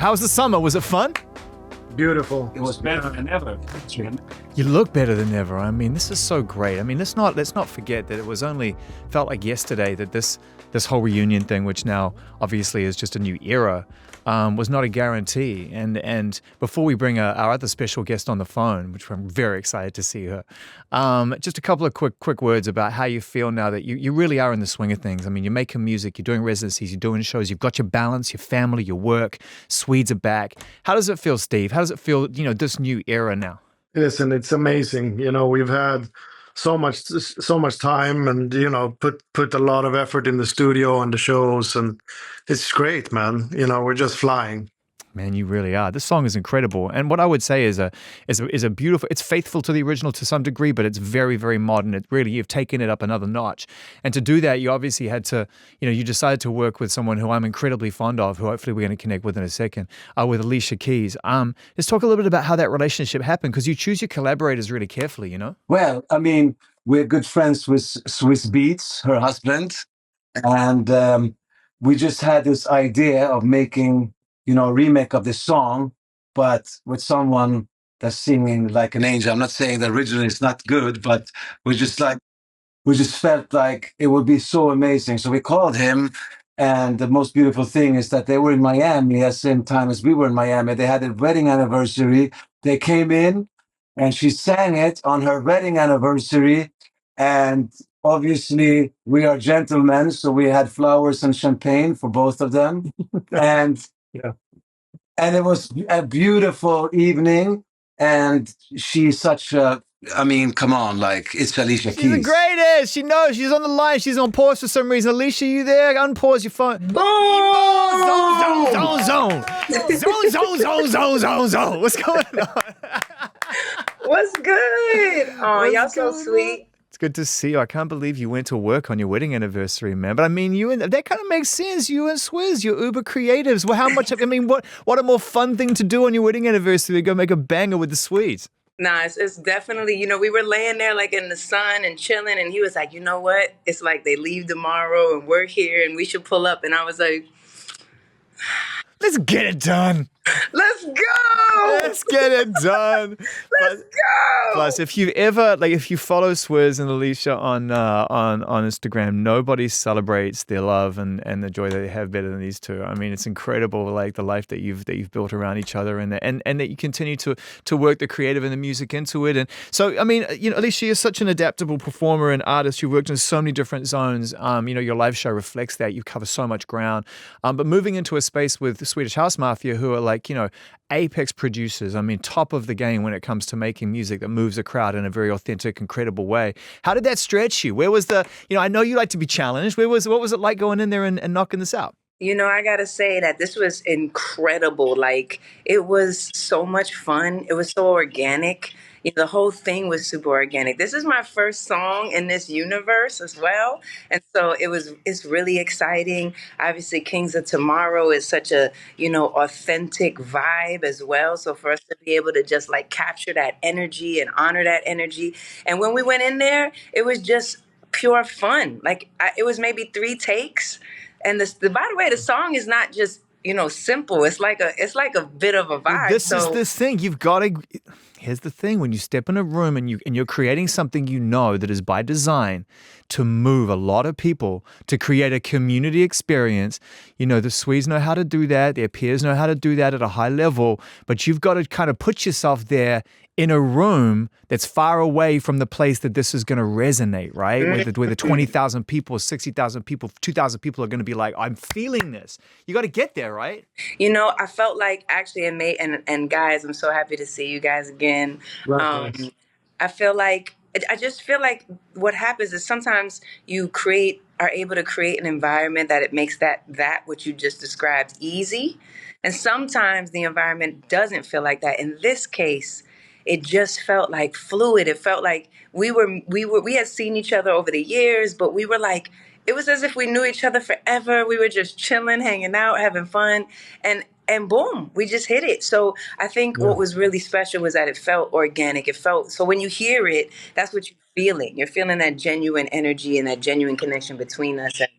How was the summer? Was it fun? Beautiful. It was better than ever. You look better than ever. I mean, this is so great. I mean, let's not forget that it was only felt like yesterday that this whole reunion thing, which now obviously is just a new era, was not a guarantee. And before we bring our other special guest on the phone, which I'm very excited to see her, just a couple of quick words about how you feel now that you really are in the swing of things. I mean, you're making music, you're doing residencies, you're doing shows, you've got your balance, your family, your work. Swedes are back. How does it feel, Steve? How does it feel, this new era now? Listen, it's amazing. We've had so much time and, put a lot of effort in the studio and the shows, and it's great, man. We're just flying. Man, you really are. This song is incredible. And what I would say is a beautiful, it's faithful to the original to some degree, but it's very, very modern. It really, you've taken it up another notch. And to do that, you obviously had to, you decided to work with someone who I'm incredibly fond of, who hopefully we're going to connect with in a second, with Alicia Keys. Let's talk a little bit about how that relationship happened, because you choose your collaborators really carefully, Well, I mean, we're good friends with Swiss Beats, her husband. And we just had this idea of making a remake of this song, but with someone that's singing like an angel. I'm not saying the original is not good, but we just felt like it would be so amazing. So we called him, and the most beautiful thing is that they were in Miami at the same time as we were in Miami. They had a wedding anniversary. They came in, and she sang it on her wedding anniversary. And obviously, we are gentlemen, so we had flowers and champagne for both of them. And yeah. And it was a beautiful evening. And she's such a, I mean, come on, like, it's Alicia Keys. She's the greatest. She knows. She's on the line. She's on pause for some reason. Alicia, you there? Unpause your phone. Boom! Zone. What's going on? What's good? Oh, y'all so sweet. It's good to see you. I can't believe you went to work on your wedding anniversary, man. But I mean, that kind of makes sense. You and Swizz, you're uber creatives. Well, how much, what a more fun thing to do on your wedding anniversary than go make a banger with the Swedes. Nah, it's definitely, we were laying there like in the sun and chilling, and he was like, you know what? It's like they leave tomorrow and we're here and we should pull up. And I was like, let's get it done. Let's go. Let's get it done. Let's go. Plus, if you follow Swizz and Alicia on Instagram, nobody celebrates their love and the joy that they have better than these two. I mean, it's incredible, like the life that you've built around each other, and that you continue to work the creative and the music into it. And so, I mean, Alicia, you're such an adaptable performer and artist. You've worked in so many different zones. Your live show reflects that. You cover so much ground. But moving into a space with the Swedish House Mafia, who are apex producers, I mean, top of the game when it comes to making music that moves a crowd in a very authentic and credible way. How did that stretch you? Where was I know you like to be challenged. What was it like going in there and knocking this out? I got to say that this was incredible. Like, it was so much fun. It was so organic. The whole thing was super organic. This is my first song in this universe as well. And so it's really exciting. Obviously, Kings of Tomorrow is such a, authentic vibe as well. So for us to be able to just like capture that energy and honor that energy. And when we went in there, it was just pure fun. Like it was maybe 3 takes. And by the way, the song is not just, simple. It's like a bit of a vibe. This is this thing. You've got to. Here's the thing: when you step in a room and you're creating something that is by design to move a lot of people, to create a community experience. The Swedes know how to do that. Their peers know how to do that at a high level. But you've got to kind of put yourself there in a room that's far away from the place that this is going to resonate, right? Where the 20,000 people, 60,000 people, 2,000 people are going to be like, I'm feeling this. You got to get there, right? I felt like actually and guys, I'm so happy to see you guys again. Right. I just feel like what happens is sometimes you are able to create an environment that it makes that what you just described easy. And sometimes the environment doesn't feel like that. In this case, it just felt like fluid. It felt like we had seen each other over the years, but we were like, it was as if we knew each other forever. We were just chilling, hanging out, having fun, and boom, we just hit it. So I think what was really special was that it felt organic. So when you hear it, that's what you're feeling. You're feeling that genuine energy and that genuine connection between us. And,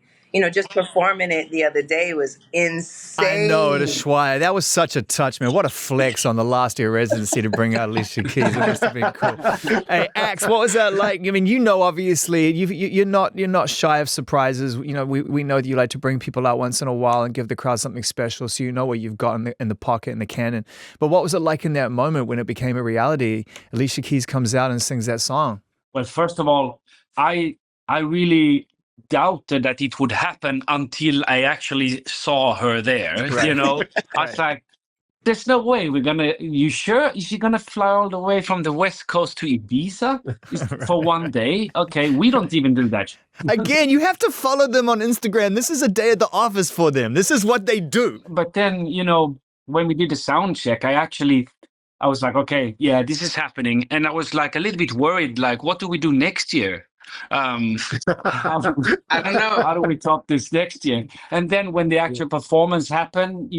just performing it the other day was insane. I know, the Schweier. That was such a touch, man. What a flex on the last year residency to bring out Alicia Keys. It must have been cool. Hey, Axe, what was that like? I mean, obviously, you're not shy of surprises. We know that you like to bring people out once in a while and give the crowd something special, so you know what you've got in the pocket, in the cannon. But what was it like in that moment when it became a reality? Alicia Keys comes out and sings that song. Well, first of all, I really doubted that it would happen until I actually saw her there. Right. I was like, there's no way you sure? Is she gonna fly all the way from the West Coast to Ibiza for one day? Okay, we don't even do that. Again, you have to follow them on Instagram. This is a day at the office for them. This is what they do. But then, when we did the sound check, I was like, okay, yeah, this is happening. And I was like a little bit worried, like, what do we do next year? I don't know. How do we top this next year? And then when the actual performance happened,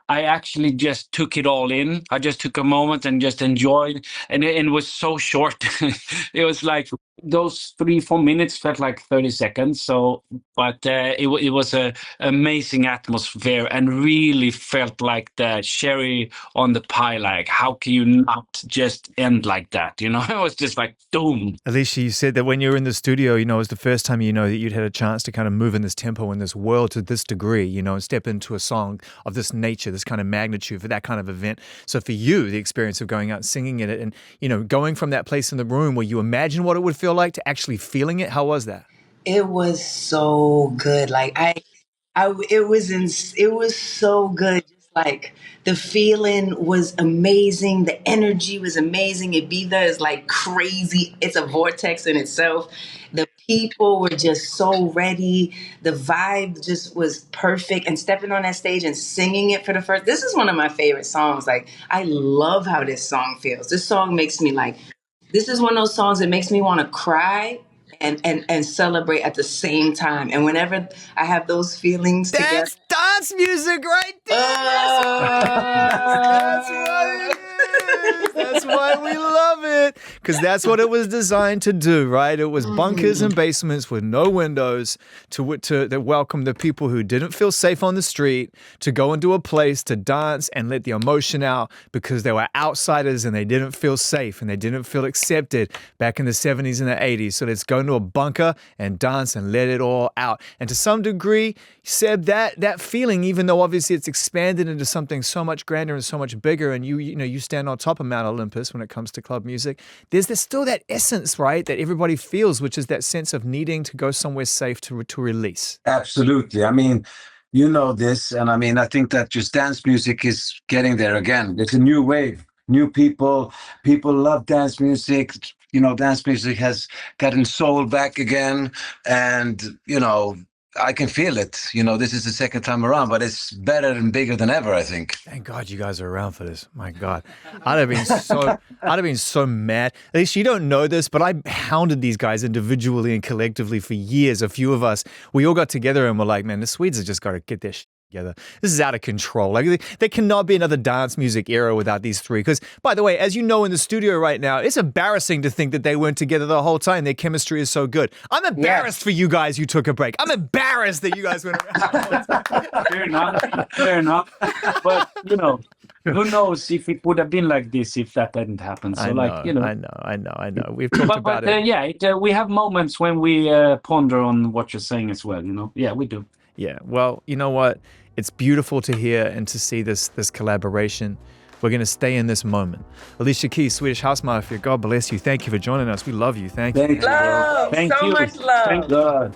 I actually just took it all in. I just took a moment and just enjoyed. And it was so short. It was like those 3-4 minutes felt like 30 seconds. So, but it was an amazing atmosphere and really felt like the cherry on the pie. Like, how can you not just end like that? It was just like, boom. Alicia, you said that when you were in the studio, it was the first time, that you'd had a chance to kind of move in this tempo, in this world to this degree, and step into a song of this nature, this kind of magnitude for that kind of event. So for you, the experience of going out and singing it and, going from that place in the room where you imagine what it would feel like to actually feeling it, how was that? It was so good. Like it was so good. Just like the feeling was amazing. The energy was amazing. Ibiza is like crazy. It's a vortex in itself. The people were just so ready. The vibe just was perfect. And stepping on that stage and singing it for the first, this is one of my favorite songs. Like, I love how this song feels. This song makes me this is one of those songs that makes me want to cry and celebrate at the same time. And whenever I have those feelings That's dance music right there. That's what it is. That's why we love it. Because that's what it was designed to do, right? It was bunkers and basements with no windows to welcome the people who didn't feel safe on the street to go into a place to dance and let the emotion out because they were outsiders and they didn't feel safe and they didn't feel accepted back in the 70s and the 80s. So let's go into a bunker and dance and let it all out. And to some degree, Seb, that feeling, even though obviously it's expanded into something so much grander and so much bigger, and you stand on top of Mount Olympus when it comes to club music, there's still that essence, right, that everybody feels, which is that sense of needing to go somewhere safe to release. Absolutely. I mean, you know this, and I think that just dance music is getting there again. It's a new wave, new people love dance music. Dance music has gotten soul back again, and I can feel it. This is the second time around, but it's better and bigger than ever, I think. Thank God you guys are around for this. My God. I'd have been so mad. At least you don't know this, but I hounded these guys individually and collectively for years. A few of us, we all got together and were like, man, the Swedes have just got to get their shit together. This is out of control. Like, there cannot be another dance music era without these three. Because, by the way, as you know, in the studio right now, it's embarrassing to think that they weren't together the whole time. Their chemistry is so good. I'm embarrassed for you guys who took a break. I'm embarrassed that you guys went around. Fair enough. But, who knows if it would have been like this if that hadn't happened. So, I know. We've talked about it. We have moments when we ponder on what you're saying as well, Yeah, we do. Yeah, well, you know what? It's beautiful to hear and to see this collaboration. We're going to stay in this moment. Alicia Keys, Swedish House Mafia, God bless you. Thank you for joining us. We love you. Thank you. Love. Thank so you. much love. Thank God.